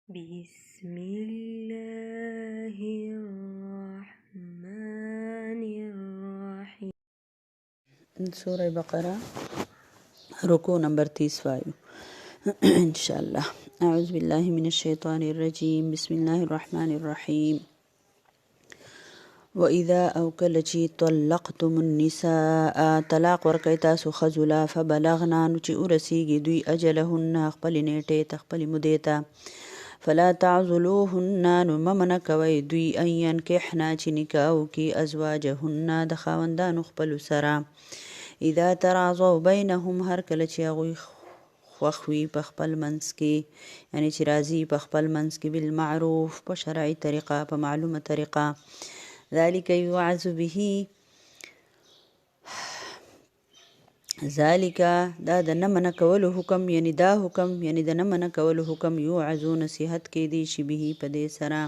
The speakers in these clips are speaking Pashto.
بسم الله الرحمن الرحيم. سورة بقرة ركوع نمبر 35 إن شاء الله. أعوذ بالله من الشيطان الرجيم. بسم الله الرحمن الرحيم. وإذا أو کله چې طلقتم النساء طلاق ورکړئ تاسو ښځو له فبلغنا نو چې ورسیږي دوی اجلهن خپلې نیټې ته خپلې مودې ته فلا تعذلوهن نو مه منع کوئ دوی ان ینکحنا چې نکاح وکړي ازواجهن د خاوندانو خپلو سره اذا تراضوا بینهم هر کله چې هغوی خوښ وي په خپل منځ کې یعنی چې راضي په خپل منځ کې بالمعروف په شرعي طریقه په معلومه طریقه ذلك يوعظ به ذالک دا د نه منع کولو حکم یعنی دا حکم یعنی د نه منع کولو حکم یوعظو نصیحت کې دی شي به په دې سره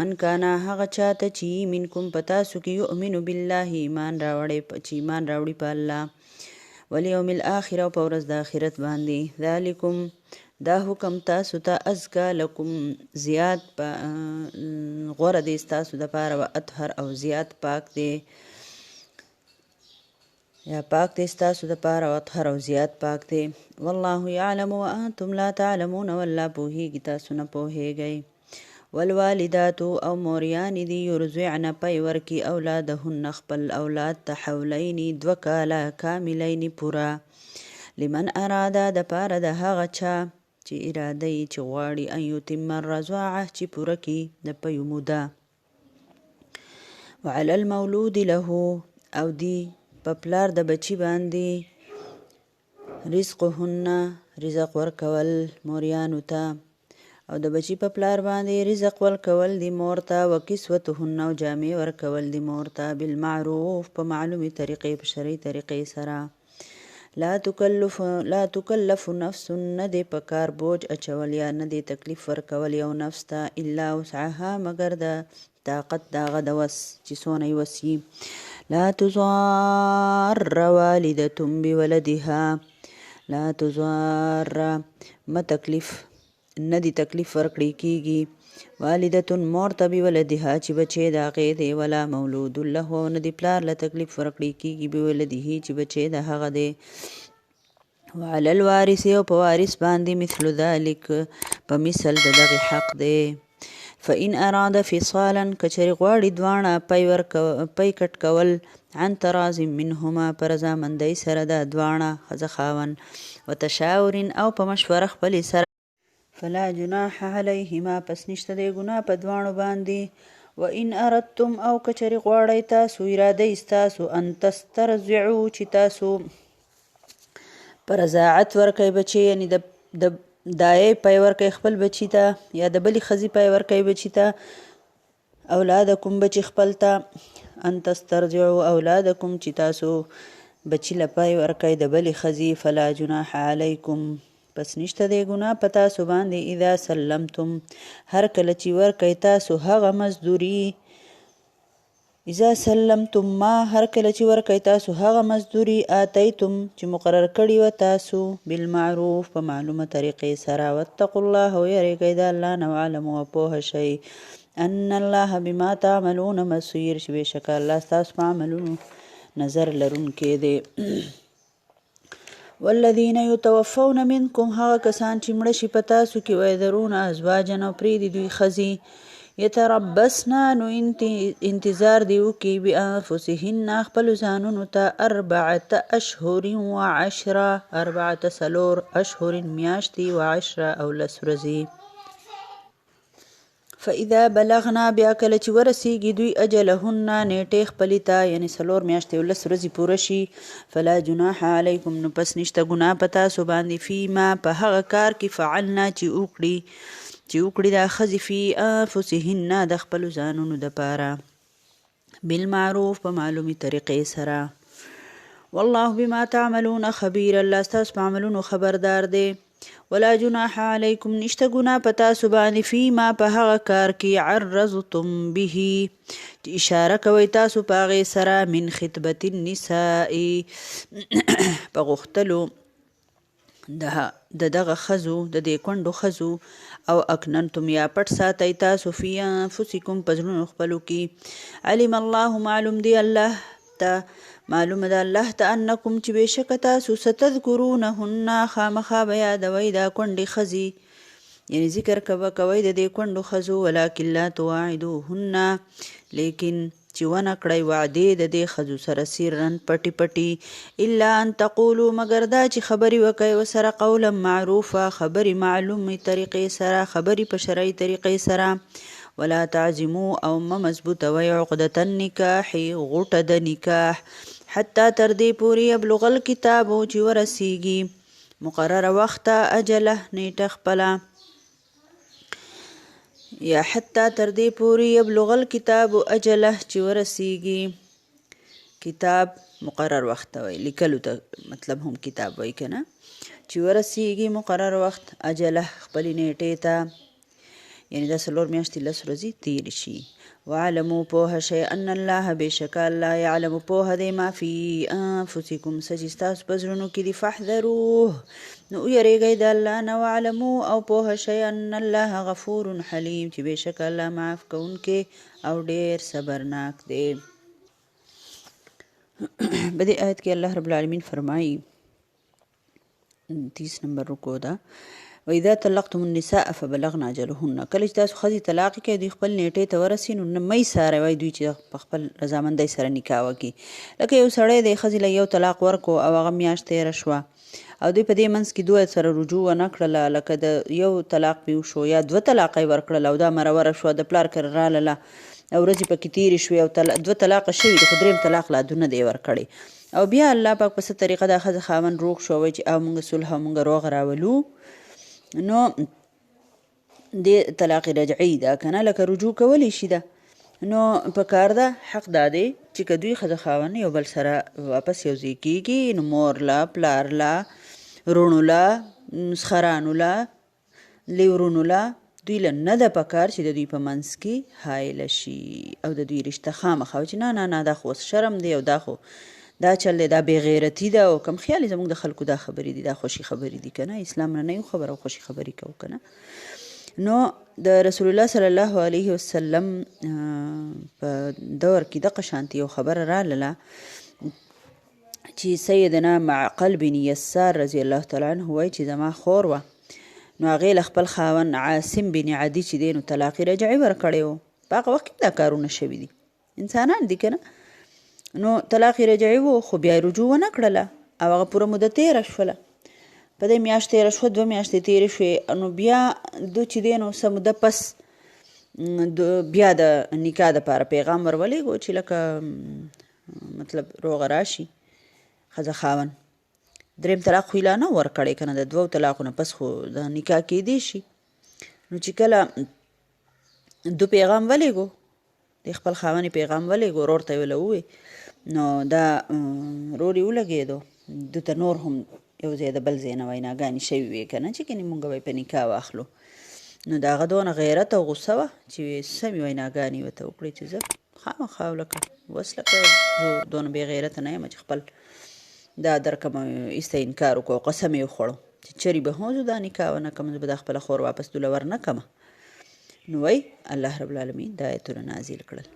من کانا هغه چاته چې منکم پتاسو کې یؤمن بالله ایمان راوړي په الله والیوم الاخر او په ورځ د آخرت باندې ذالکم دا حکم تاسو ته ازکا لکم زیات غوره دی ستاسو دپاره و اطهر او زیات پاک دی یا پاک دی ستاسو دپاره و اطهر او زیات پاک دی والله یعلم وانتم لا تعلمون والله پوهیږي تاسو نه پوهیږئ والوالدات او موریان دی یرضعن پی ورکی اولادهن خپل اولاد ته حولین 2 کاله کاملین پورا لمن اراده د پاره د هغه چا چې اراده یې چې غواړي ان یتم الرضاعه چې پوره کړي د پیو موده وعلى المولود له او دی په پلار د بچی باندې رزقهن رزق ورکول موریانو ته او د بچی په پلار باندې رزق ورکول دی مور ته وکسوتهن او جامې ورکول دی مور ته بالمعروف په معلومي طریقې په شرعي طریقې سره لا تکلف نفس نه دی په کار بوج اچول یا نه دی تکلیف ورکول یو نفس ته الا وسعها مگر د طاقت داغه د وس چې څونه یې وس وي لا تضار والدة بولدها لا تضار ما تکلیف نه دی تکلیف ورکړی کیږي والدة مور ته بولدها چې بچی د هغې دی ولا مولود له نه دی پلار له تکلیف ورکړی کیږي بولده چې بچی د هغه دی وعلى الوارث او په وارث باندې مثل ذلك په مثل د دغه حق دی فإن أراد فصالا کچری غواړي دواړه پی کټ کول عن تراز منهما پر رضامندۍ سره د دواړه ښځه خاوند وتشاور او په مشوره خپلې سره فلا جناح علیهما پس نشته دی ګناه په دواړو باندې وإن أردتم او کچری غواړئ تاسو اراده ستاسو ان تسترضعوا چې تاسو پر رضاعت ورکوي بچی یعنی د دایې پی ورکوي خپل بچی ته یا د بلې ښځې پی ورکوي بچی ته اولادکم بچی خپل ته ان تسترضعوا اولادکم چې تاسو بچی له پی ورکوي د بلې ښځې فلا جناح علیکم پس نشته دی ګناه په تاسو باندې اذا سلمتم هر کله چې ورکوي تاسو هغه مزدوري اذا سلمتم ما هر کله چې ورکوي تاسو هغه مزدوري آتیتم چې مقرر کړي و تاسو بالمعروف په معلومه طریقې سره واتقوا الله ویریږئ د الله نه واعلموا او پوه شئ ان الله بما تعملون بصیر چې بېشکه الله ستاسو په عملونو نظر لرونکی دی والذین یتوفون منکم هغه کسان چې مړه شي په تاسو کې ویذرون ازواجا او پرېږدي دوی ښځې یتربصن نو انتظار دی وکړي بانفسهن خپلو ځانونو ته 4 اشهر وعشره 4 اشهر میاشتې وعشره او 10 ورځې فاذا بلغنا بیا کله چې ورسیږي دوی اجلهن نیټې خپلې ته یعنی 4 میاشتې او 10 ورځې پوره شي فلا جناح علیکم نو پس نشته ګناه په تاسو باندې فیما په هغه کار کې فعلنا چې وکړي دا ښځې فی انفسهن د خپلو ځانونو دپاره بالمعروف په معلومي طریقې سره والله بما تعملون خبیر الله ستاسو په عملونو خبردار دی ولا جناح علیکم نشته ګناه په تاسو باندې فیما په هغه کار کې عرضتم به چې اشاره کوئ تاسو په هغې سره من خطبة النساء په غوښتلو د دغه ښځو د دې کونډو ښځو او اکننتم یا پټ ساتئ تاسو فی انفسکم په زړونو خپلو کې علم الله معلوم دی الله ته معلومه ده الله ته انکم چې بېشکه تاسو ستذکرونهن خامخا به یادوئ دا کونډې ښځې یعنی ذکر کوئ د دې کونډو ښځو ولکن لا تواعدوهن لیکن چې ونه کړئ وعدې د دې ښځو سره سرن پټي پټي الا ان تقولو مګر دا چې خبرې وکئ ورسره قولا معروفه خبرې معلومې طریقې سره خبرې په شرعي طریقې سره ولا تعزمو او مه مضبوطوئ عقدة النکاح غوټه د نکاح حتی تر دې پورې یبلغ الکتابو چې ورسیږي مقرره وخته اجله نیټه خپله یا حتی تر دې پورې یبلغ الکتاب اجله چې ورسیږي کتاب مقرر وخت ته وایي لیکلو ته مطلب هم کتاب وایي که نه چې ورسیږي مقرر وخت اجله خپلې نیټې ته یعنی دا 4 میاشتې 10 ورځې تېرې شي وعلمو پوهه شئ ان الله بېشکه الله یعلم پوهه دی ما فی انفسکم څه چې ستاسو په زړونو کې دي فاحذروه نو ویریږئ د الله نه وعلمو او پوهه شئ ان الله غفور حلیم چې بېشکه الله معاف کوونکی او ډېر صبرناک دی په دې آیت کې الله رب العالمین فرمایي 30 نمبر رکو ده واذا طلقتم النساء فبلغن اجلهن کله چې تاسو ښځې طلاق کړئ دوی خپل نیټې ته ورسي نو نه مه یې څاروئ دوی چې په خپل رضامندۍ سره نکاح وکړي لکه یو سړی دی ښځې له یو طلاق ورکړو او هغه میاشت تېره شوه او دوی په دې منځ کې دوه سره رجوع ونه کړله لکه د یو طلاق پې وشو یا 2 طلاقه یې ورکړله او دا مرور شوه د پلار کره راغله او ورځې پکې تېرې شوې او 2 طلاقه شوي دي خو 3 طلاق لا نه دی ورکړی او بیا الله پاک په څه طریقه دا ښځه خاوند روغ شو وایي چې او مونږ صلح او مونږ روغ راولو نو د طلاق رجعي ده کنه لکه رجوع کولی شي ده نو په کار ده حق دا دی چې که دوی ښځه خاوند یو بل سره واپس یوځای کېږي نو مور له پلار له وروڼو له سخرانو له لیورونو له دوی له نه ده پکار چې د دوی په منځ کې حایله شي او د دوی رشته خامخا چې نه نه دا خو اوس شرم دی او دا خو دا چل دی دا بېغیرتي ده او کم خیال زموږ د خلکو دا خبرې دي دا خوشي خبرې دي که نه اسلام نه یو خبره او خوشي خبرې کوو که نه نو د رسول الله صلی الله علیه وسلم په دور کې دغه شانتې یو خبره راغله چې سیدنا معقل بن یسار رضی الله تعالی عنه وایي چې زما خور وه نو هغې له خپل خاوند عاصم بن عدي چې دی نو طلاق رجعي ورکړی و په هغه وخت کې دا کارونه شوي دي انسانان دي که نه نو طلاق رجعي و خو بیا رجوع ونه کړله او هغه پوره موده تېره شوله په دې میاشت تېره شوه 2 میاشتې تېرې شوې نو بیا دو چې دی نو څه موده پس بیا د نکاح دپاره پیغام ورولېږو چې لکه مطلب روغه راشي ښځه خاوند 3 طلاق خو یې لا نه ورکړی که نه د 2 طلاقو نه پس خو د نکاح کېدی شي نو چې کله دو پیغام ولېږو د خپل خاوند پیغام ولېږو ورور ته یې وله ووې نو دا رور یې ولګېدو دو ته نور هم یو ځای د بل ځای نه ویناګانې شوي وې که نه چې کنې مونږ به یې په نکاح واخلو نو د هغه دونه غیرت او غصه وه چې سمې ویناګانې ورته وکړې چې زه خامخا لکه اوس لکه زه دونه بې غیرته نه یم چې خپل دا درکمه ایسته انکار وکړو قسم یې وخوړو چې چرې به هم زه دا نکاح ونه کړم زه به دا خپله خور واپس دوله ورنه کړمه نو وایي الله رب العالمین دا آیتونه نازل کړل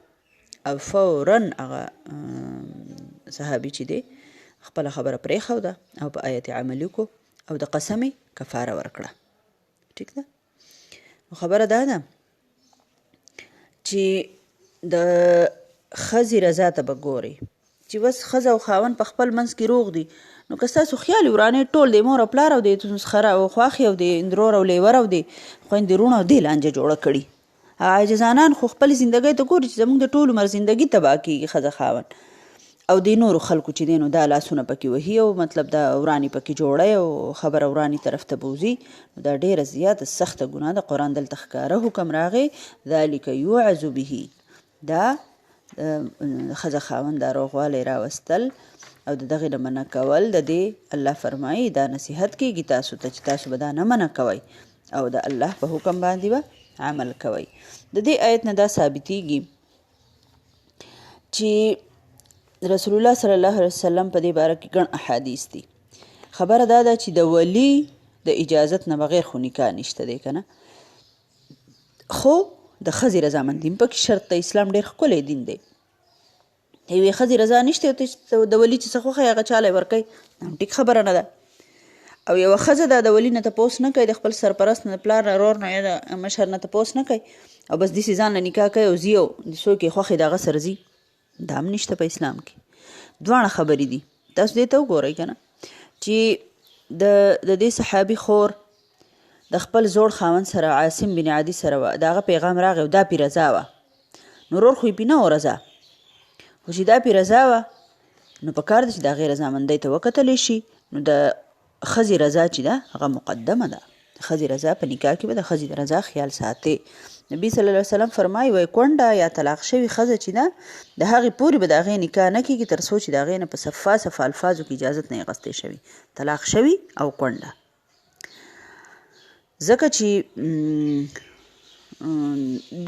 او فورا هغه صحابي چې دی خپله خبره پرېښوده او په آیت عملي کو او د قسمې کفاره ورکړه ټیک ده خبره دا ده چې د ښځې رضا ته به ګورئ چې بس ښځه او خاوند په خپل منځ کې روغ دي نو که ستاسو خیال ورانې ټول دی مور او پلار او دی خره او خواښې او دی اندرور او لیور او دی خویندې وروڼه او دی لانجه جوړه کړي عاجزانان خو خپل زندګۍ ته ګوري چې زموږ د ټول عمر زندګي تباه کېږي ښځه خاوند او د نورو خلکو چې دی نو دا لاسونه پکې وهي او مطلب دا ورانې پکې جوړی او خبره ورانې طرف ته بوځي نو دا ډېره زیاته سخته ګناه ده قرآن دلته ښکاره حکم راغی ذلک یوعظ به دا ښځه خاوند دا روغوالی راوستل او د دغې نه منع کول د دې الله فرمایي دا نصیحت کېږي تاسو ته چې تاسو به دا نه منع کوئ او د الله په حکم باندې به عمل کوئ د دې آیت نه دا ثابتېږي چې رسول الله صلی الله علیه وسلم په دې باره کې ګڼ احادیث دي خبره دا ده چې د ولی د اجازت نه بغیر خو نکاح نشته دی که نه خو د ښځې رضامندي پکې شرط د اسلام ډېر ښکلی دین دی. یوې ښځې رضا نشته د ولي چې څه خوښوي هغه چاله ورکوي، هم ټیک خبره نه ده. او یوه ښځه دا د ولي نه تپوس نه کوي، د خپل سرپرست نه، د پلار نه، ورور نه یا د مشر نه تپوس نه کوي او بس داسې ځان له نکاح کوي او ځي او څوک یې خوښ دی د هغه سره ځي. دا هم نشته په اسلام کې. دواړه خبرې دي. تاسو دې ته وګورئ که نه چې د دې صحابي خور د خپل زوړ خاوند سره عاصم بن عدي سره وه، د هغه پیغام راغی او دا پې رضا وه. نو ورور خو یې پې نه و رضا، خو چې دا پې رضا وه نو په کار ده چې د هغې رضامندۍ ته وکتلی شي. نو د ښځې رضا چې ده هغه مقدمه ده. د ښځې رضا په نکاح کې به د ښځې د رضا خیال ساتئ. نبی صلی الله علیه وسلم فرمایي وایي کونډه یا طلاق شوې ښځه چې ده د هغې پورې به د هغې نکاح نه کېږي تر څو چې د هغې نه په صفا الفاظو کې اجازت نه اخیستی شوي، طلاق شوي او کونډه. ځکه چې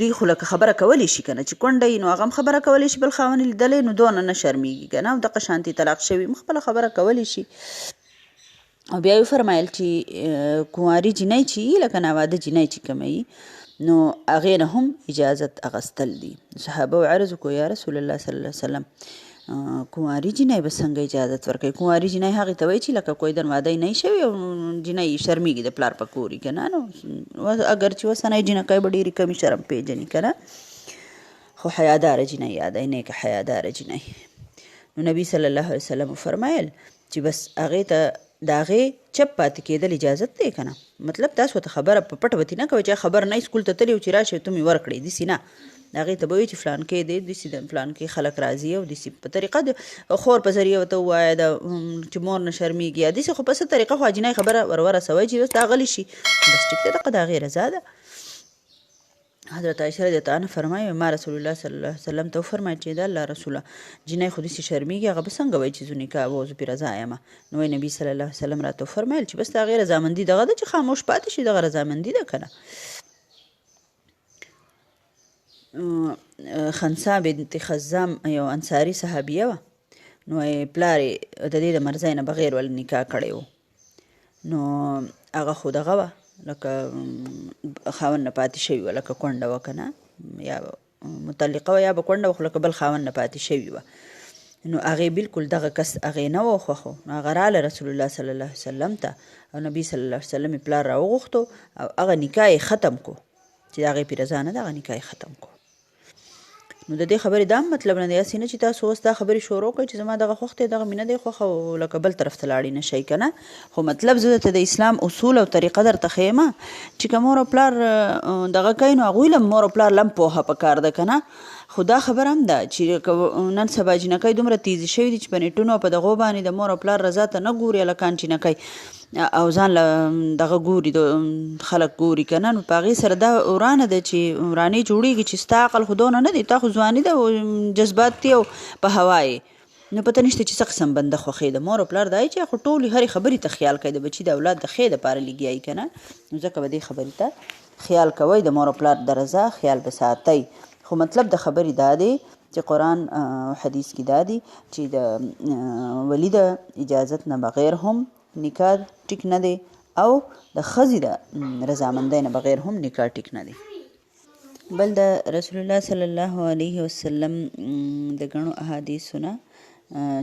دوی خو لکه خبره کولی شي که نه چې کونډه وي نو هغه هم خبره کولی شي، بل خاوند لیدلی نو دونه نه شرمېږي که نه، او دغه شانتې طلاق شوي هم خپله خبره کولی شي. او بیا یې فرمایل چې کواري جینۍ چې وي لکه ناواده جینۍ چې کومه وي نو هغې نه هم اجازت اخیستل دي. صحابه و عرض وکړو یا رسول الله صلی الله علیه وسلم کواري جینۍ به څنګه اجازت ورکوي؟ کواري جینۍ هغې ته وایي چې لکه کوی دن واده نه شوي او جینۍ شرمېږي د پلار په کور که نه، نو اگر چې اوسنۍ جینکۍ به ډېرې کمې شرم پېژني که نه، خو حیاداره جینۍ یادوي، نیکه حیاداره جینۍ. نو نبي صلی الله علیه وسلم فرمایل چې بس هغې ته د هغې چپ پاتې کېدل اجازت دی که نه. مطلب تاسو ته خبره په پټه بتې نه کوئ چې خبر نه سکول ته تلي او چې راشئ ته مې ورکړئ، داسې نه. هغې ته به وایي چې فلانکې دی داسې د فلانکې خلک راځي او داسې په طریقه د خور په ذریعه ورته ووایه چې مور نه شرمېږي یا داسې، خو په څه طریقه خو اجنۍ خبره ورسوئ چې بس دا غلی شي، بس ټیک دی، دغه د هغې رضا ده. حضرت عایشه رضی الله عنها فرمایي ما رسول الله صلی الله علیه وسلم ته وفرمایل چې د الله رسوله جینۍ خو داسې شرمېږي هغه به څنګه وایي چې زه نکاح به زه پرې رضا یم؟ نو وایي نبي صلی الله علیه وسلم راته وفرمایل چې بس د هغې رضامندي دغه ده چې خاموش پاتې شي، دغه رضامندي ده که نه. خنسا بنت خزام یو انصاري صحابیه وه، نو پلار یې د دې د مرضۍ نه بغیر ول نکاح کړی و. نو هغه خو دغه وه لکه خاوند نه پاتې شوي وه، لکه کونډه وه که نه، یا مطلقه وه یا به کونډه وه، خو لکه بل خاوند نه پاتې شوي وه. نو هغې بلکل دغه کس هغې نه و خوښو. نو هغه راله رسول الله صلی الله علیه وسلم ته او نبي صلی الله علیه وسلم یې پلار راوغوښتو او هغه نکاح یې ختم کو چې د هغې پې رضا نه ده، هغه نکاح یې ختم کو. نو د دې خبرې دا مطلب نه دی هسې نه چې تاسو اوس دا خبرې شروع کړئ چې زما دغه خوښ دی دغه مې نه دی خوښ او لکه بل طرف ته لاړې نه شئ که نه. خو مطلب زه درته د اسلام اصول او طریقه درته ښیم چې که مور او پلار دغه کوي نو هغوی له مور او پلار له هم پوهه پکار ده که نه. خو دا خبره هم ده چې نن سبا جینکۍ دومره تیزې شوي دي چې په نیټونو او په دغو باندې د مور او پلار رضا ته نه ګوري هلکان جینکۍ او ځان له دغه ګوري خلک ګوري که نه. نو په هغې سره دا ورانه ده چې ورانې جوړېږي چې ستا عقل خو دونه نه دی، تا خو ځواني ده او جذبات دي او په هوا یې، نو پته نشته چې څه قسم بنده خوښې د مور او پلار دا چې خو ټولې هرې خبرې ته خیال کوي، د بچي د اولاد د ښې دپاره لګیایي که نه. نو ځکه به دې خبرې ته خیال کوئ، د مور او پلار د رضا خیال به ساتئ. خو مطلب د خبرې دا دی چې قرآن او حدیث کې دا دی چې د ولی د اجازت نه بغیر هم نکاح ټیک نه دی او د ښځې د رضامندۍ نه بغیر هم نکاح ټیک نه دی. بل د رسول الله صلی الله علیه وسلم د ګڼو احادیثو نه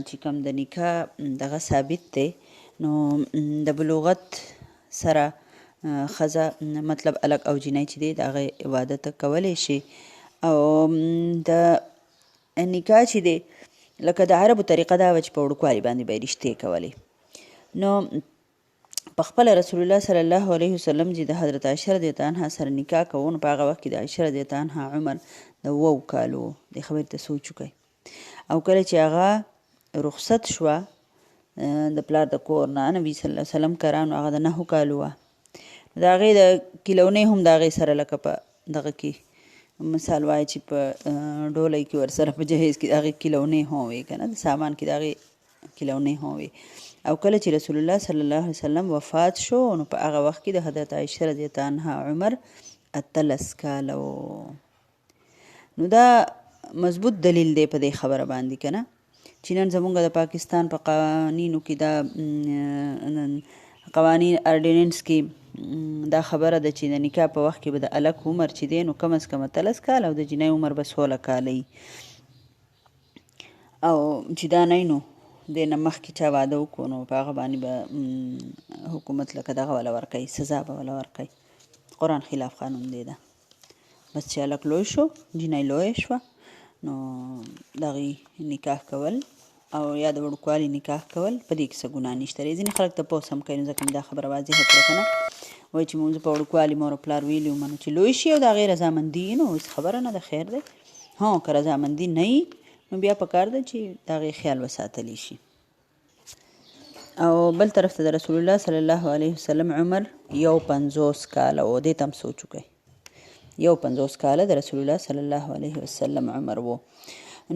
چې کوم د نکاح دغه ثابت دی، نو د بلوغت سره ښځه مطلب الګ او جینۍ چې دی د هغې عبادت کولی شي. او د نکاح چې دی لکه د عربو طریقه دا وه چې په وړوکوالي باندې به یې رشتې کولې. نو په خپله رسول الله صلی الله علیه وسلم چې د حضرت عایشه رضی الله عنها سره نکاح کوو نو په هغه وخت کې د عایشه رضی الله عنها عمر د 7 کالو. دې خبرې ته سوچ وکړئ. او کله چې هغه رخصت شوه د پلار د کور نه نبي صلی الله علیه وسلم کره، نو هغه د 9 کالو وه. د هغې د کیلونۍ هم د هغې سره لکه په دغه کې مثال وایي چې په ډولۍ کې ورسره په جهیز کې د هغې کیلونۍ هم وې که نه، د سامان کې د هغې کیلونۍ هم وې. او کله چې رسول الله صلی الله علیه وسلم وفات شو نو په هغه وخت کې د حضرت عایشه رضی الله عنها عمر 18 کاله و. نو دا مضبوط دلیل دی په دې خبره باندې که نه چې نن زمونږ د پاکستان په قوانینو کې دا قوانین ارډیننس کې دا خبره ده چې د نکاح په وخت کې به د الک عمر چې دی نو کم از کم 13 کال او د جنۍ عمر به 16 کاله وي او چې دا نه نو دې نه مخکې چا واده وکړو نو په هغه باندې به حکومت لکه دغه وله ورکوي سزا به وله ورکوي قرآن خلاف قانون دی ده بس چې هلک لوی شو جنۍ لویه شوه نو دغې نکاح کول او یا د وړوکوالي نکاح کول په دې کې څه ګناه نشته دی ځینې خلک تپوس هم کوي نو ځکه مې دا خبره واضحه کړه که نه وایي چې مونږ په وړوکوالي مور او پلار ویلي ومه نو چې لوی شي او د هغې رضامندي وي نو هېڅ خبره نه ده خیر دی که رضامندي نه وي نو بیا پکار ده چې د هغې خیال وساتلی شي او بل طرف ته د رسول الله صلی الله علیه وسلم عمر 51 کاله و دې ته هم سوچ وکئ 51 کاله د رسول الله صلی الله علیه وسلم عمر و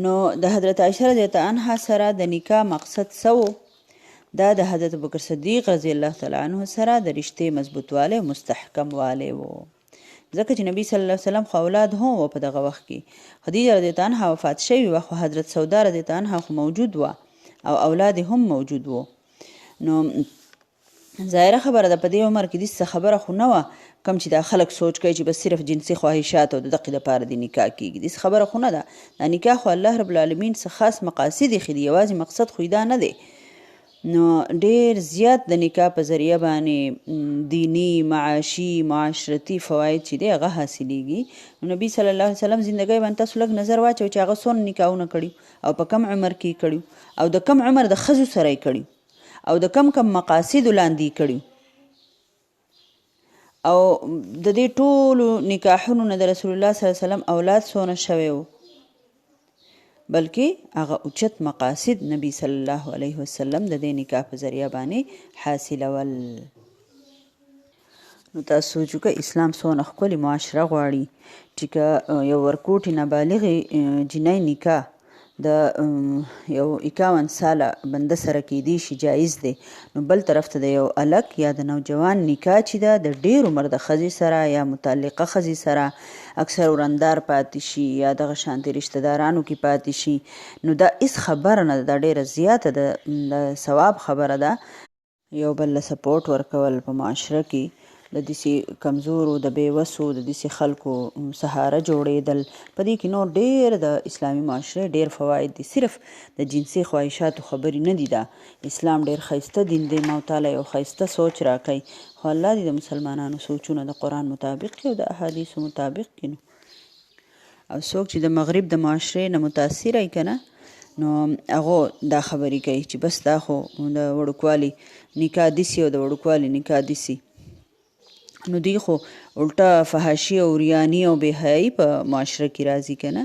نو د حضرت عایشه رضی الله عنها سره د نکاح مقصد څه دا د حضرت ابوبکر صدیق رضی الله تعالی عنه سره د رشتې مضبوطوالی او مستحکم والی و ځکه چې نبی صلی الله علیه وسلم خو اولاد هم و په دغه وخت کې خدیجه رضی الله عنها وفات شوې وه خو حضرت سودا رضی الله عنها خو موجود وه او اولاد هم موجود و نو ظاهره خبره ده په دې عمر کې داسې خبره خو نه وه کم چې دا خلک سوچ کوي چې بس صرف جنسي خواهشات او د دقې دپاره د نکاح کېږي داسې خبره خو نه ده دا نکاح خو الله رب العالمین څه خاص مقاصد یې ښي دي یوازې مقصد خو دا نه دی نو ډېر زیات د نکاح په ذریعه باندې دینی معاشي معاشرتي فواید چې دی هغه حاصلیږي نو نبي صلی الله علیه وسلم زندګۍ باندې تاسو لږ نظر واچوئ چې هغه څونه نکاحونه کړي او په کم عمر کې یې کړي او د کم عمر د ښځو سره یې کړي او د کم مقاصدو لاندې یې کړي او د دې ټولو نکاحونو نه د رسول الله صلی الله علیه وسلم اولاد څونه شوی و بلکې هغه اوچت مقاصد نبی صلی الله علیه وسلم د دې نکاح په ذریعه باندې حاصلول نو تاسو سوچ وکړئ اسلام څونه ښکلې معاشره غواړي چې که یو ورکوټې نابالغې جنۍ نکاح د یو 51 ساله بنده سره کېدی شي جایز دی نو بل طرف ته د یو الک یا د نوجوان نکاح چې ده د ډېر عمر د ښځې سره یا متعلقه ښځې سره اکثر ورندار پاتې شي یا دغه شانتې رشته دارانو کې پاتې شي نو دا هېڅ خبره نه ده دا ډېره زیاته د ثواب خبره ده یو بل له سپورټ ورکول په معاشره کې د داسې کمزورو د بېوسو د داسې خلکو سهاره جوړېدل په دې کې نور ډېر د اسلامي معاشرې ډېر فواید دي صرف د جنسي خواهشاتو خبرې نه دي دا اسلام ډېر ښایسته دین دی ما تعالی یو ښایسته سوچ راکوي خو الله دې د مسلمانانو سوچونه د قرآن مطابق کړي او د احادیثو مطابق کړي او څوک چې د مغرب د معاشرې نه متاثره وي که نه نو هغو دا خبرې کوي چې بس دا خو د وړوکوالي نکاح داسې او د وړوکوالي نکاح داسې نو دوی خو الټه فحاشي او ریاني او بېحیایي په معاشره کې راځي که نه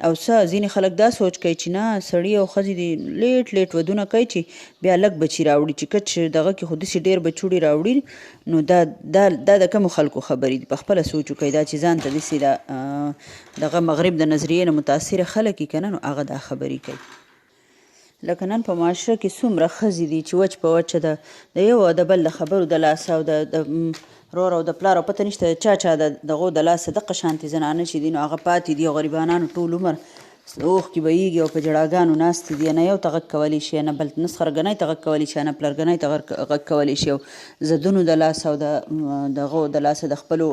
او ځینې خلک دا سوچ کوي چې نه سړي او ښځې دې لیټ ودونه کوي چې بیا لږ بچي راوړي چې کچ دغه کې خو داسې ډېر بچوړي راوړي نو دا د کومو خلکو خبرې دي په خپله سوچ وکړئ دا چې ځان ته داسې دغه مغرب د نظریې نه متاثره خلک یي که نه نو هغه دا خبرې کوي لکه نن په معاشره کې څومره ښځې دي چې وچ په وچه د یو او د بل د خبرو د لاسه او د رور او د پلار او پته نشته چا دغو د لاسه دغه شانتې زنانه چې دي نو هغه پاتې دي او غریبانانو ټول عمر اوښکې بهیږي او په ژړاګانو ناستې دي نه یو ته غږ کولی شي نه بل نسخرګنۍ ته غږ کولی شي نه پلرګنۍ ته غږ کولی شي او زدونو د لاسه او دغو د لاسه د خپلو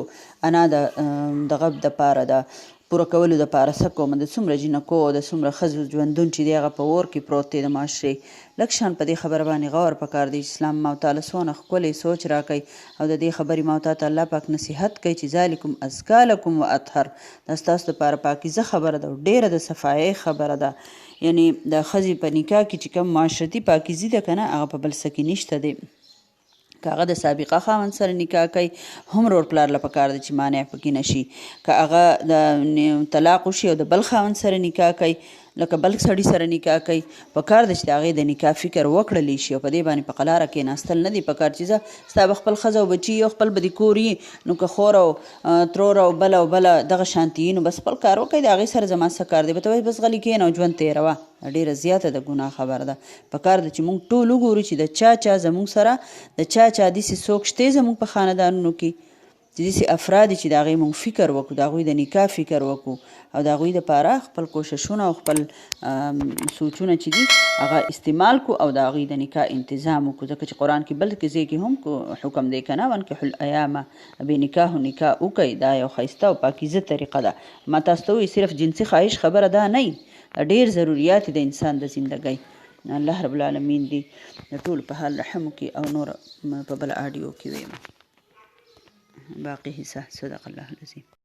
انا دغه دپاره د پوره کولو دپاره څه کومه د څومره جینکو او د څومره ښځو ژوندون چې دی هغه په اور کې پروت دی د معاشرې لږ شان په دې خبره باندې غور پکار دی اسلام موتعالی څونه ښکلی سوچ راکوي او د دې خبرې موتعالی ته الله پاک نصیحت کوي چې ذالکم ازکا لکم و اطهر دا ستاسو دپاره پاکیزه خبره ده او ډېره د صفایۍ خبره ده یعنی د ښځې په نکاح کې چې کوم معاشرتي پاکیزي ده که نه هغه په بل څه کې نشته دی که هغه د سابقه خاوند سره نکاح کوي هم رور پلار له پکار دی چې مانع پکې نشي که هغه د طلاق وشي او د بل خاوند سره نکاح کوي لکه بل سړي سره نکاح کوي پکار ده چې د هغې د نکاح فکر وکړلی شي او په دې باندې په قلاره کېناستل نه دي پکار چې زه ستا به خپل ښځه او بچي یو خپل به دې کور یي نو که خور او ترور او بله دغه شانتي یي نو بس خپل کار وکړئ د هغې سره زما څه کار دی به ته وایي بس غلي کښېنه او ژوند تېروه ډېره زیاته د ګناه خبره ده پکار ده چې موږ ټول وګورو چې د چا زموږ سره د چا داسې څوک شته زموږ په خاندانونو کې چې داسې افراد چې د هغې مونږ فکر وکړو د هغوی د نکاح فکر وکړو او د هغوی دپاره خپل کوششونه او خپل سوچونه چې دي هغه استعمال کړو او د هغوی د نکاح انتظام وکړو ځکه چې قرآن کې بل ځای کې هم حکم دی که نه وانکحوا الایام بنکاح نکاح وکئ دا یو ښایسته او پاکیزه طریقه ده ما تاسو ته وایي صرف جنسي خواهش خبره دا نه وي ډېر ضروریات د انسان د زندګۍ الله رب العالمین دی د ټولو په حال رحم وکړي او نور په بله آډیو کې ویم باقي حصہ صدق الله العظیم